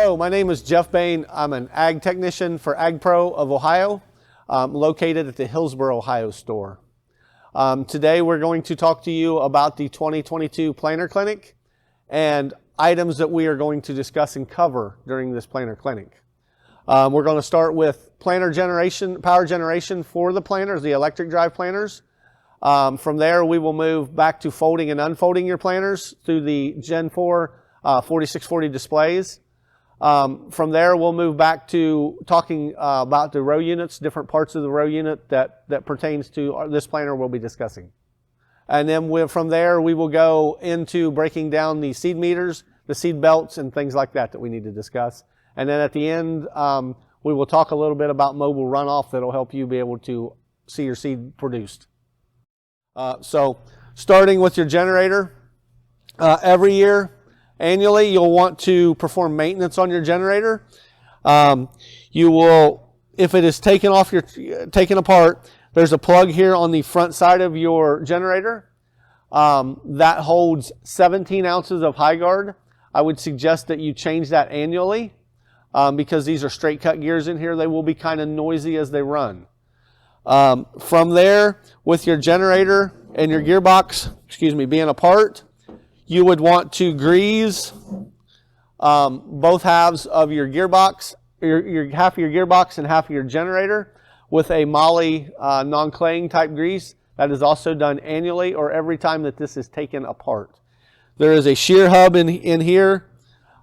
Hello, my name is Jeff Bain. I'm an ag technician for AgPro of Ohio, located at the Hillsboro, Ohio store. Today we're going to talk to you about the 2022 planter clinic and items that we are going to discuss and cover during this planter clinic. We're going to start with planter generation, power generation for the planters, the electric drive planters. From there we will move back to folding and unfolding your planters through the Gen 4 4640 displays. From there, we'll move back to talking about the row units, different parts of the row unit that pertains to this planter we'll be discussing. And then from there, we will go into breaking down the seed meters, the seed belts, and things like that we need to discuss. And then at the end, we will talk a little bit about mobile runoff that will help you be able to see your seed produced. So starting with your generator, every year, annually, you'll want to perform maintenance on your generator. You will, if it is taken apart, there's a plug here on the front side of your generator that holds 17 ounces of high guard. I would suggest that you change that annually because these are straight cut gears in here. They will be kind of noisy as they run. From there, with your generator and your gearbox, being apart, you would want to grease both halves of your gearbox, your half of your gearbox and half of your generator with a Moly non-claying type grease. That is also done annually or every time that this is taken apart. There is a shear hub in here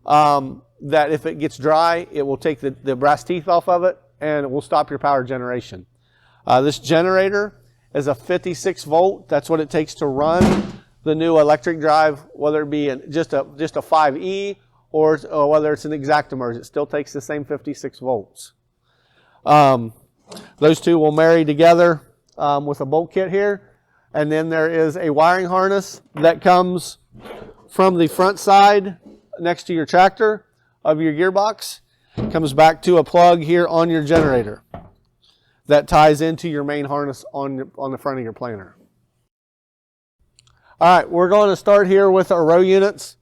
that if it gets dry, it will take the brass teeth off of it and it will stop your power generation. This generator is a 56 volt. That's what it takes to run the new electric drive, whether it be just a 5E or whether it's an Exactamers, it still takes the same 56 volts. Those two will marry together with a bolt kit here. And then there is a wiring harness that comes from the front side next to your tractor of your gearbox. Comes back to a plug here on your generator that ties into your main harness on the front of your planter. All right, we're going to start here with our row units.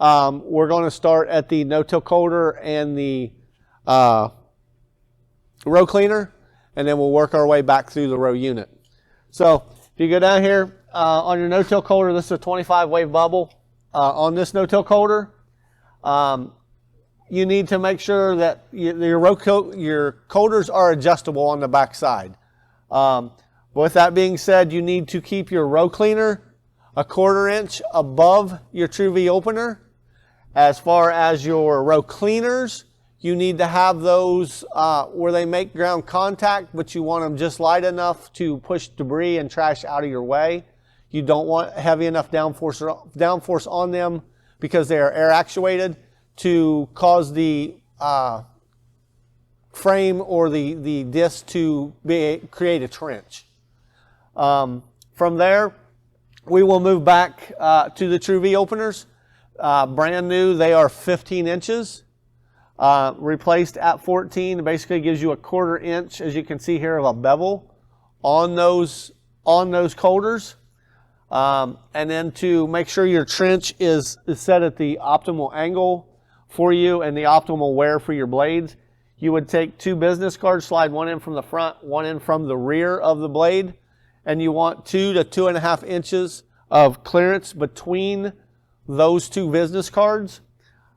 We're going to start at the no-till coulter and the row cleaner, and then we'll work our way back through the row unit. So if you go down here on your no-till coulter, this is a 25 wave bubble. On this no-till coulter, you need to make sure that your coulters are adjustable on the back side. With that being said, you need to keep your row cleaner a 1/4 inch above your Tru-V opener. As far as your row cleaners, you need to have those where they make ground contact, but you want them just light enough to push debris and trash out of your way. You don't want heavy enough downforce on them because they are air actuated to cause the frame or the disc to create a trench. From there, we will move back to the Tru-V openers. Brand new, they are 15 inches. Replaced at 14, it basically gives you a 1/4 inch, as you can see here, of a bevel on those coulters. And then to make sure your trench is set at the optimal angle for you and the optimal wear for your blades, you would take 2 business cards, slide one in from the front, one in from the rear of the blade, and you want 2 to 2.5 inches of clearance between those 2 business cards.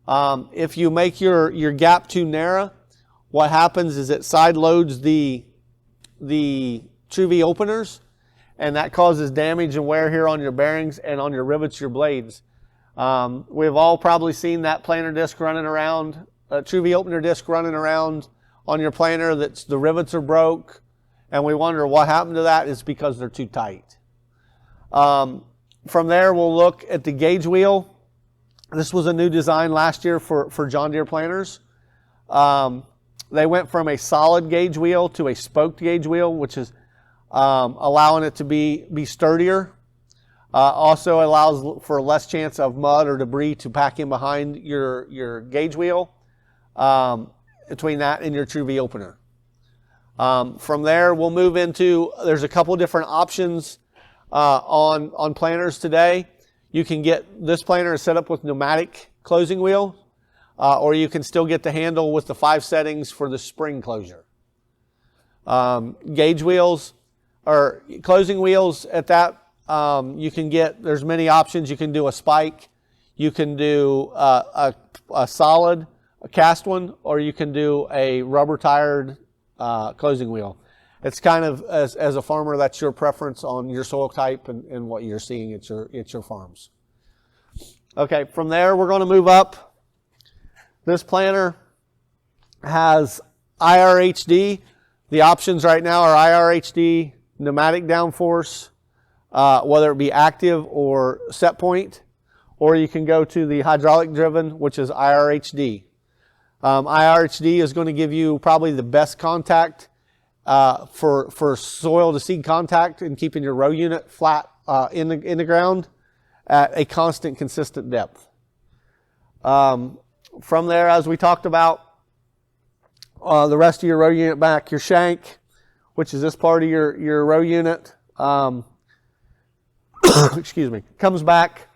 If you make your gap too narrow, what happens is it side loads the Tru-V openers, and that causes damage and wear here on your bearings and on your rivets, your blades. We've all probably seen that planter disc running around, a Tru-V opener disc running around on your planter that's the rivets are broke, and we wonder what happened to that. It's because they're too tight. From there, we'll look at the gauge wheel. This was a new design last year for John Deere planters. They went from a solid gauge wheel to a spoked gauge wheel, which is allowing it to be sturdier. Also allows for less chance of mud or debris to pack in behind your gauge wheel between that and your Tru-V opener. From there, we'll move into, there's a couple different options on planters today. You can get, this planter is set up with pneumatic closing wheel. or you can still get the handle with the 5 settings for the spring closure. Gauge wheels or closing wheels at that, you can get, there's many options. You can do a spike, you can do a solid, a cast one, or you can do a rubber tired closing wheel. It's kind of, as a farmer, that's your preference on your soil type and what you're seeing at your farms. Okay, from there we're going to move up. This planter has IRHD. The options right now are IRHD, pneumatic downforce, whether it be active or set point, or you can go to the hydraulic driven, which is IRHD. IRHD is going to give you probably the best contact for soil to seed contact and keeping your row unit flat in the ground at a constant, consistent depth. From there, as we talked about, the rest of your row unit back, your shank, which is this part of your row unit, excuse me, comes back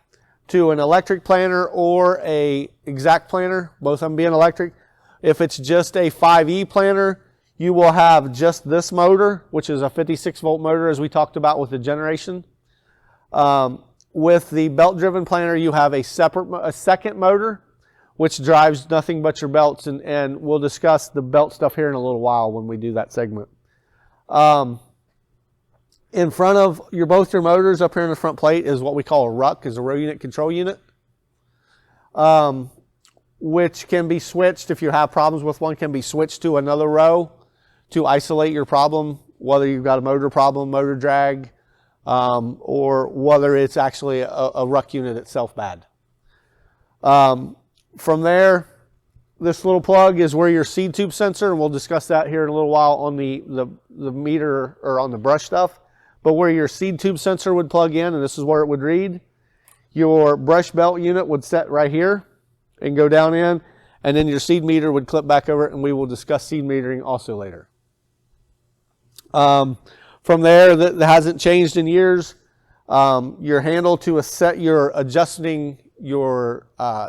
to an electric planter or a exact planter, both of them being electric. If it's just a 5E planter, you will have just this motor, which is a 56 volt motor, as we talked about with the generation. With the belt driven planter, you have a second motor, which drives nothing but your belts, and we'll discuss the belt stuff here in a little while when we do that segment. In front of both your motors up here in the front plate is what we call a ruck, is a row unit control unit, which can be switched if you have problems with one, can be switched to another row to isolate your problem, whether you've got a motor problem, motor drag, or whether it's actually a ruck unit itself bad. From there, this little plug is where your seed tube sensor, and we'll discuss that here in a little while on the meter or on the brush stuff, but where your seed tube sensor would plug in, and this is where it would read. Your brush belt unit would set right here and go down in, and then your seed meter would clip back over it, and we will discuss seed metering also later. From there, that hasn't changed in years. Your handle to set your adjusting your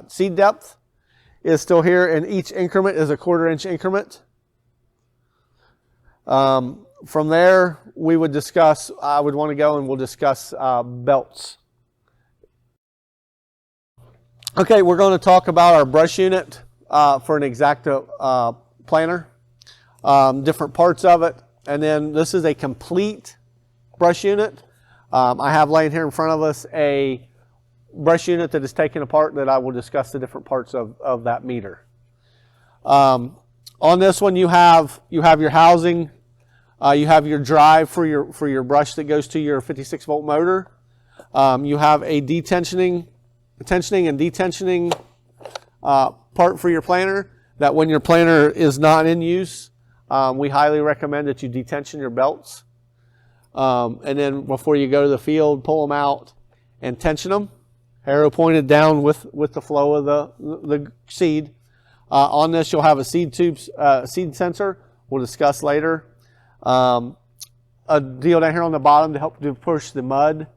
seed depth is still here, and each increment is a 1/4 inch increment. From there, we would discuss, I would want to go and we'll discuss belts. Okay, we're going to talk about our brush unit for an Exacta planter, different parts of it, and then this is a complete brush unit. I have laying here in front of us a brush unit that is taken apart that I will discuss the different parts of that meter. On this one, you have your housing, you have your drive for your brush that goes to your 56 volt motor. You have a tensioning and detensioning part for your planter, that when your planter is not in use, we highly recommend that you detension your belts. And then before you go to the field, pull them out and tension them. Arrow pointed down with the flow of the seed. On this, you'll have a seed sensor. We'll discuss later. A deal down here on the bottom to help to push the mud,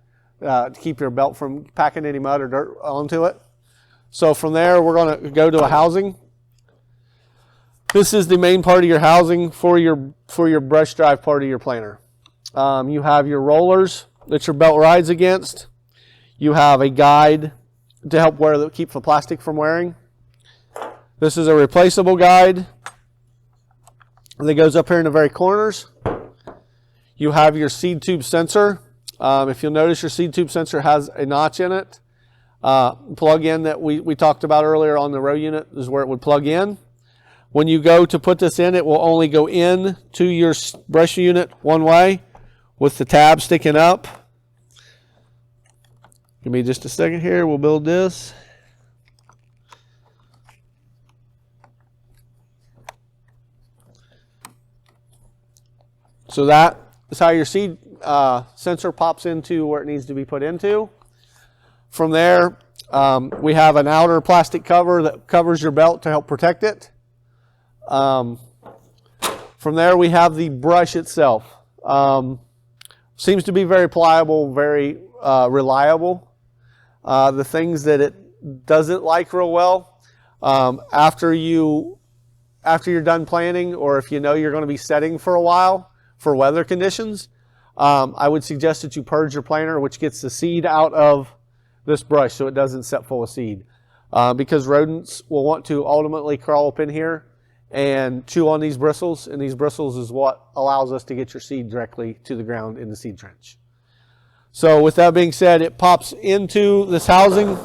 to keep your belt from packing any mud or dirt onto it. So from there, we're going to go to a housing. This is the main part of your housing for your brush drive part of your planter. You have your rollers that your belt rides against. You have a guide to help keep the plastic from wearing. This is a replaceable guide that goes up here in the very corners. You have your seed tube sensor. If you'll notice, your seed tube sensor has a notch in it. Plug-in that we talked about earlier on the row unit is where it would plug in. When you go to put this in, it will only go in to your brush unit one way with the tab sticking up. Give me just a second here. We'll build this. So that is how your seed sensor pops into where it needs to be put into. From there, we have an outer plastic cover that covers your belt to help protect it. From there, we have the brush itself. Seems to be very pliable, very reliable. The things that it doesn't like real well, After you're done planting, or if you know you're going to be setting for a while for weather conditions, I would suggest that you purge your planter, which gets the seed out of this brush so it doesn't set full of seed. Because rodents will want to ultimately crawl up in here and chew on these bristles, and these bristles is what allows us to get your seed directly to the ground in the seed trench. So with that being said, it pops into this housing.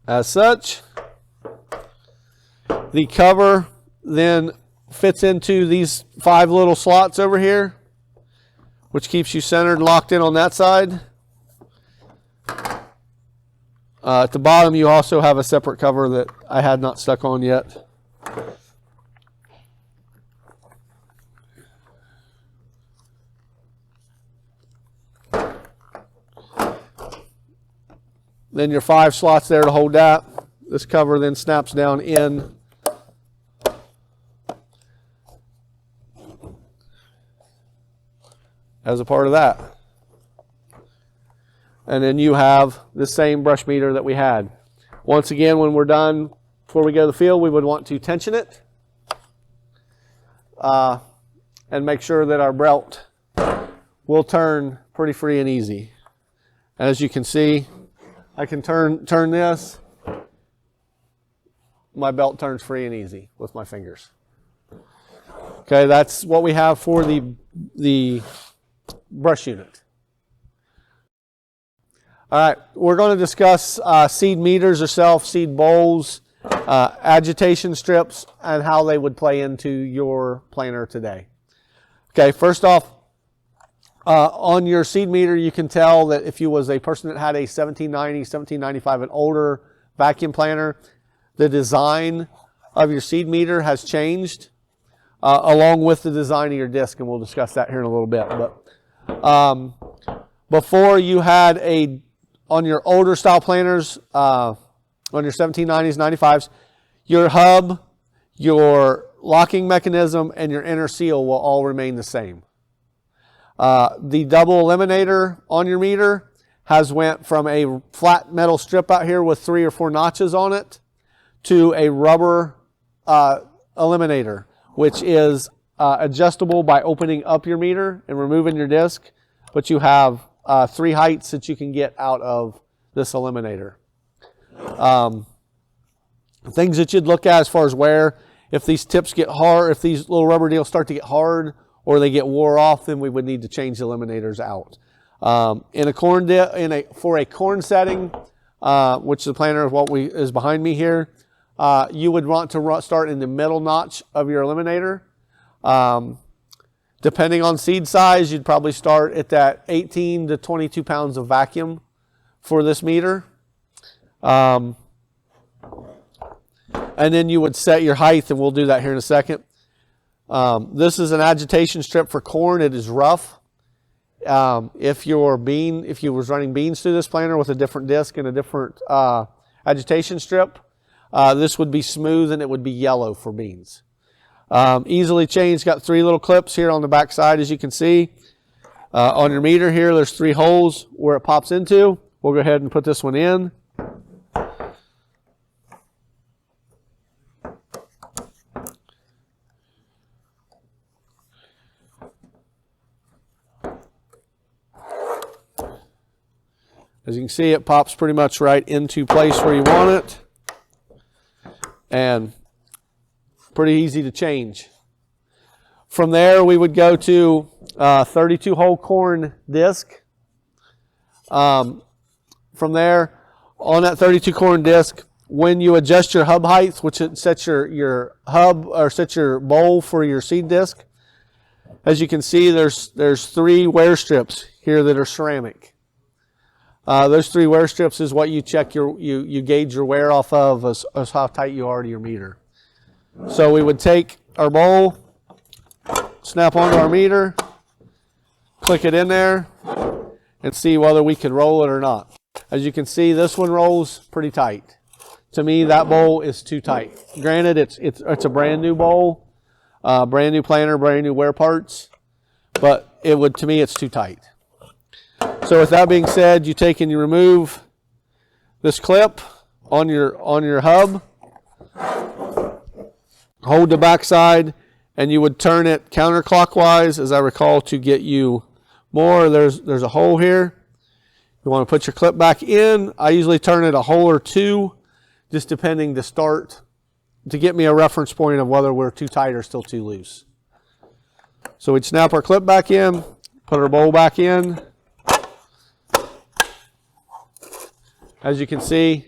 As such, the cover then fits into these 5 little slots over here, which keeps you centered and locked in on that side. At the bottom, you also have a separate cover that I had not stuck on yet. Then your 5 slots there to hold that. This cover then snaps down in. As a part of that. And then you have the same brush meter that we had. Once again, when we're done, before we go to the field, we would want to tension it. And make sure that our belt will turn pretty free and easy. As you can see, I can turn this. My belt turns free and easy with my fingers. Okay, that's what we have for the brush unit. All right, we're going to discuss seed meters or self-seed bowls, agitation strips, and how they would play into your planter today. Okay, first off, on your seed meter, you can tell that if you was a person that had a 1790, 1795 and older vacuum planter, the design of your seed meter has changed along with the design of your disc, and we'll discuss that here in a little bit. But before you had on your older style planters, on your 1790s, 95s, your hub, your locking mechanism, and your inner seal will all remain the same. The double eliminator on your meter has went from a flat metal strip out here with 3 or 4 notches on it to a rubber eliminator, which is adjustable by opening up your meter and removing your disc, but you have 3 heights that you can get out of this eliminator. Things that you'd look at as far as wear, if these tips get hard, if these little rubber deals start to get hard or they get wore off, then we would need to change the eliminators out. For a corn setting, which the planter is behind me here, you would want to start in the middle notch of your eliminator. Depending on seed size, you'd probably start at that 18 to 22 pounds of vacuum for this meter. And then you would set your height, and we'll do that here in a second. This is an agitation strip for corn. It is rough. If you was running beans through this planter with a different disc and a different agitation strip, this would be smooth and it would be yellow for beans. Easily changed, got 3 little clips here on the back side, as you can see. On your meter here, there's 3 holes where it pops into. We'll go ahead and put this one in. As you can see, it pops pretty much right into place where you want it. And pretty easy to change. From there, we would go to 32-hole corn disc. From there, on that 32 corn disc, when you adjust your hub height, which sets your hub or sets your bowl for your seed disc, as you can see, there's 3 wear strips here that are ceramic. Those 3 wear strips is what you check you gauge your wear off of as how tight you are to your meter. So we would take our bowl, snap onto our meter, click it in there, and see whether we could roll it or not. As you can see, this one rolls pretty tight. To me, that bowl is too tight. Granted, it's a brand new bowl, brand new planter, brand new wear parts, but to me, it's too tight. So with that being said, you take and you remove this clip on your hub, hold the back side, and you would turn it counterclockwise, as I recall, to get you more. There's a hole here. You want to put your clip back in. I usually turn it a hole or two, just depending to get me a reference point of whether we're too tight or still too loose. So we'd snap our clip back in, put our bowl back in. As you can see,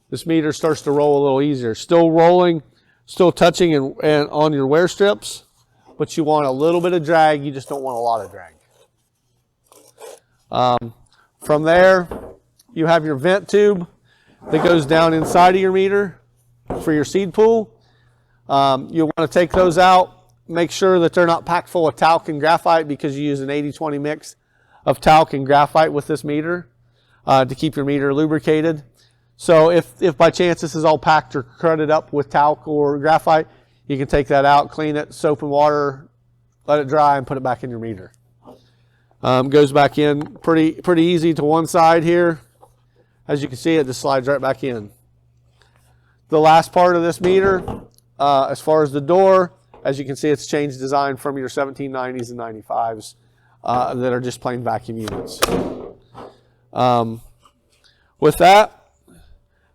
this meter starts to roll a little easier. Still rolling, still touching and on your wear strips, but you want a little bit of drag. You just don't want a lot of drag. From there, you have your vent tube that goes down inside of your meter for your seed pool. You'll want to take those out. Make sure that they're not packed full of talc and graphite, because you use an 80-20 mix of talc and graphite with this meter to keep your meter lubricated. So if by chance this is all packed or cruded up with talc or graphite, you can take that out, clean it, soap and water, let it dry, and put it back in your meter. Goes back in pretty easy to one side here. As you can see, it just slides right back in. The last part of this meter, as far as the door, as you can see, it's changed design from your 1790s and 95s that are just plain vacuum units. With that,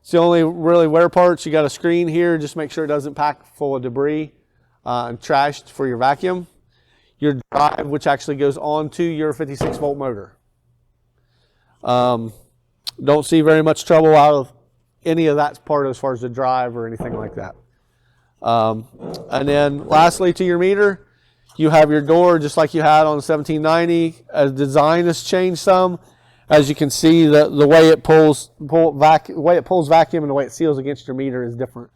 it's the only really wear parts. You got a screen here. Just make sure it doesn't pack full of debris and trash for your vacuum. Your drive, which actually goes onto your 56-volt motor. Don't see very much trouble out of any of that part as far as the drive or anything like that. And then lastly, to your meter, you have your door just like you had on the 1790. Design has changed some. As you can see, the way it pulls vacuum and the way it seals against your meter is different.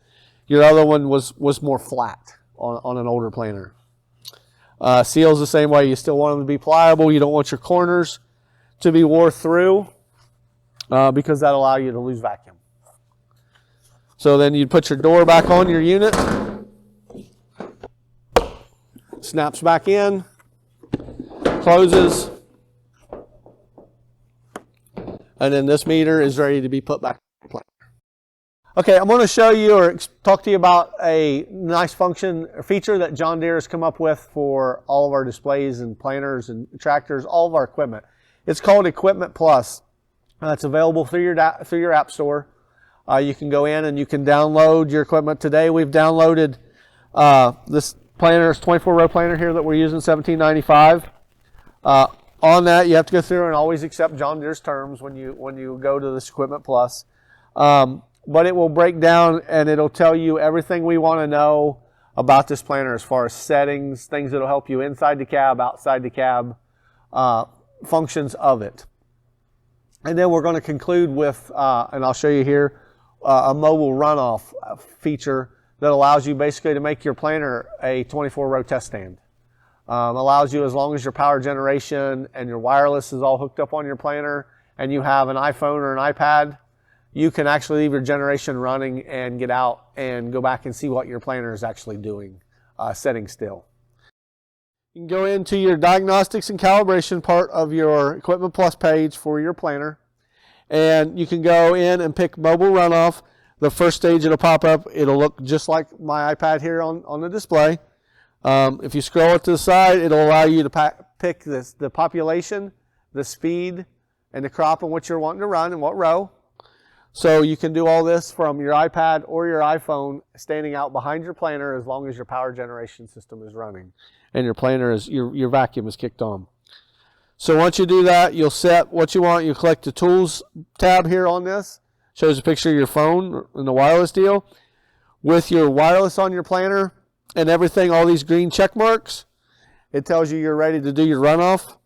Your other one was more flat on an older planter. Seals the same way. You still want them to be pliable. You don't want your corners to be wore through because that allows you to lose vacuum. So then you'd put your door back on your unit. Snaps back in. Closes. And then this meter is ready to be put back in place. Okay, I'm going to show you or talk to you about a nice function or feature that John Deere has come up with for all of our displays and planters and tractors, all of our equipment. It's called Equipment Plus. It's available through your app store. You can go in and you can download your equipment. Today we've downloaded this planter, this 24-row planter here that we're using, 1795. On that, you have to go through and always accept John Deere's terms when you go to this Equipment Plus. But it will break down and it'll tell you everything we want to know about this planter as far as settings, things that will help you inside the cab, outside the cab, functions of it. And then we're going to conclude with, and I'll show you here, a mobile runoff feature that allows you basically to make your planter a 24-row test stand. Allows you, as long as your power generation and your wireless is all hooked up on your planter and you have an iPhone or an iPad, you can actually leave your generation running and get out and go back and see what your planter is actually doing, setting still. You can go into your diagnostics and calibration part of your Equipment Plus page for your planter, and you can go in and pick mobile runoff. The first stage it'll pop up. It'll look just like my iPad here on the display. If you scroll it to the side, it'll allow you to pick the population, the speed, and the crop in which you're wanting to run and what row. So you can do all this from your iPad or your iPhone standing out behind your planter as long as your power generation system is running and your planter is your vacuum is kicked on. So once you do that, you'll set what you want. You click the Tools tab here on this. Shows a picture of your phone and the wireless deal. With your wireless on your planter and everything, all these green check marks, it tells you you're ready to do your runoff.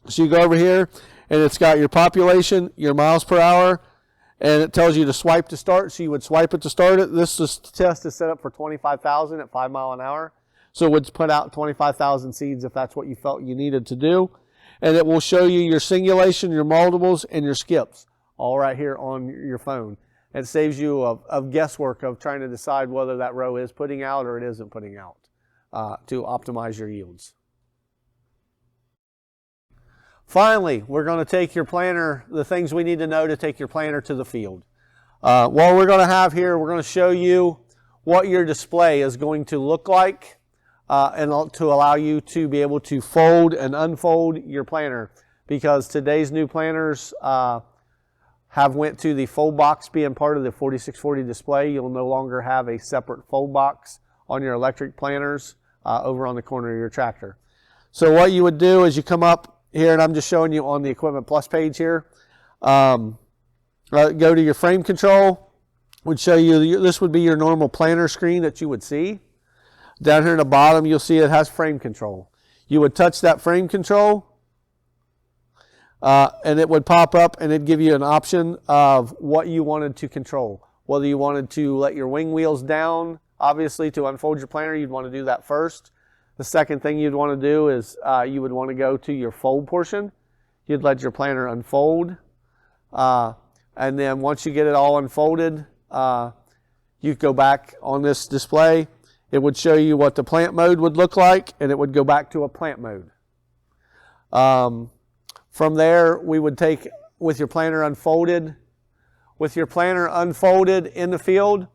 So you go over here, and it's got your population, your miles per hour, and it tells you to swipe to start. So you would swipe it to start it. This test is set up for 25,000 at 5 miles an hour. So it would put out 25,000 seeds if that's what you felt you needed to do. And it will show you your singulation, your multiples, and your skips, all right here on your phone. It saves you of guesswork of trying to decide whether that row is putting out or it isn't putting out to optimize your yields. Finally, we're going to take your planter, the things we need to know to take your planter to the field. What we're going to have here, we're going to show you what your display is going to look like and to allow you to be able to fold and unfold your planter, because today's new planters have went to the fold box being part of the 4640 display. You'll no longer have a separate fold box on your electric planters over on the corner of your tractor. So what you would do is you come up here, and I'm just showing you on the Equipment Plus page here. Go to your frame control, would show you, this would be your normal planter screen that you would see. Down here at the bottom, you'll see it has frame control. You would touch that frame control, and it would pop up and it'd give you an option of what you wanted to control. Whether you wanted to let your wing wheels down, obviously to unfold your planter, you'd want to do that first. The second thing you'd want to do is you would want to go to your fold portion. You'd let your planter unfold. And then once you get it all unfolded, you go back on this display. It would show you what the plant mode would look like, and it would go back to a plant mode. From there, we would take, with your planter unfolded, in the field,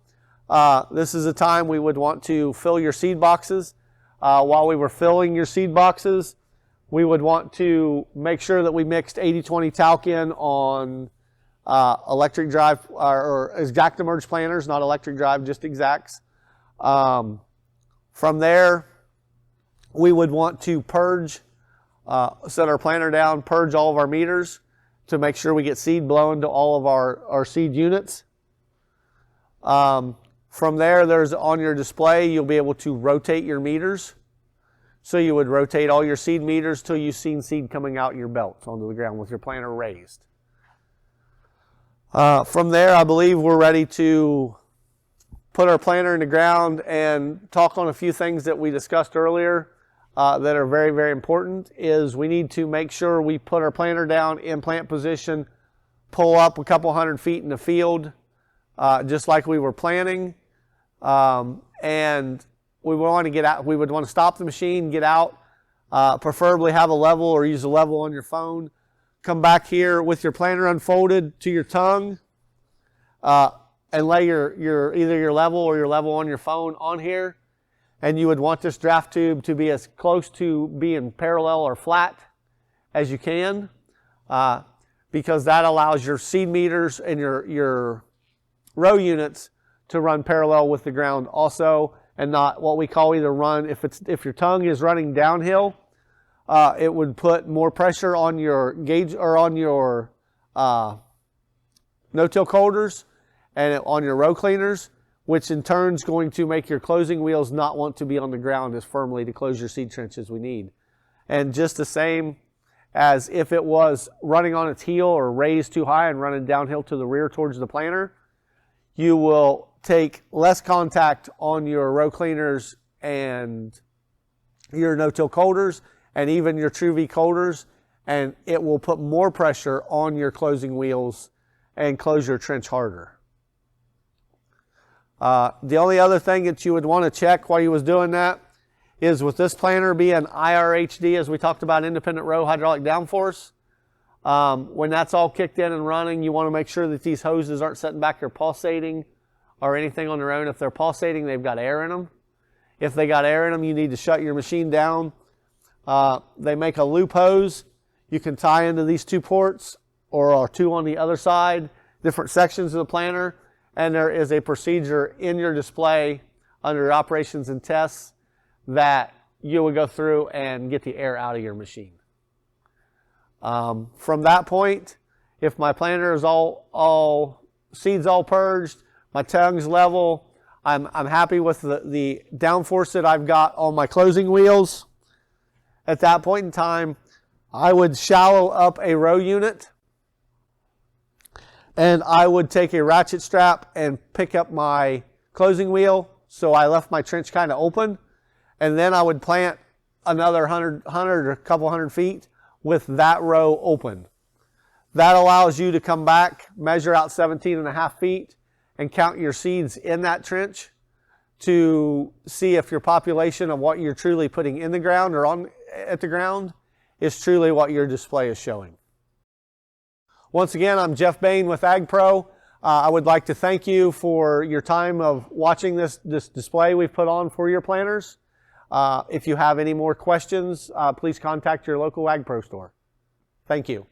this is a time we would want to fill your seed boxes. While we were filling your seed boxes, we would want to make sure that we mixed 80-20 talc in on electric drive or Exacta-Merge planters, not electric drive, just Exacts. From there, we would want to purge, set our planter down, purge all of our meters to make sure we get seed blown to all of our seed units. From there, there's on your display, you'll be able to rotate your meters. So you would rotate all your seed meters till you've seen seed coming out your belt onto the ground with your planter raised. From there, I believe we're ready to put our planter in the ground and talk on a few things that we discussed earlier that are very, very important. Is we need to make sure we put our planter down in plant position, pull up a couple hundred feet in the field, just like we were planning. And we would want to get out. We would want to stop the machine, get out, preferably have a level or use a level on your phone. Come back here with your planter unfolded to your tongue, and lay either your level or your level on your phone on here. And you would want this draft tube to be as close to being parallel or flat as you can, because that allows your seed meters and your row units to run parallel with the ground also, and not what we call either run. If your tongue is running downhill, it would put more pressure on your gauge or on your no-till holders and on your row cleaners, which in turn is going to make your closing wheels not want to be on the ground as firmly to close your seed trench as we need. And just the same as if it was running on its heel or raised too high and running downhill to the rear towards the planter, you will take less contact on your row cleaners and your no-till holders and even your True V holders, and it will put more pressure on your closing wheels and close your trench harder. The only other thing that you would want to check while you was doing that is with this planter being IRHD, as we talked about, independent row hydraulic downforce. When that's all kicked in and running, you want to make sure that these hoses aren't sitting back here pulsating or anything on their own. If they're pulsating, they've got air in them. If they got air in them, you need to shut your machine down. They make a loop hose. You can tie into these two ports or two on the other side, different sections of the planter. And there is a procedure in your display under operations and tests that you would go through and get the air out of your machine. From that point, if my planter is all seeds all purged, my tongue's level, I'm happy with the downforce that I've got on my closing wheels. At that point in time, I would shallow up a row unit, and I would take a ratchet strap and pick up my closing wheel so I left my trench kind of open, and then I would plant another 100 or a couple hundred feet with that row open. That allows you to come back, measure out 17.5 feet, and count your seeds in that trench to see if your population of what you're truly putting in the ground or at the ground is truly what your display is showing. Once again, I'm Jeff Bain with AgPro. I would like to thank you for your time of watching this display we've put on for your planters. If you have any more questions, please contact your local AgPro store. Thank you.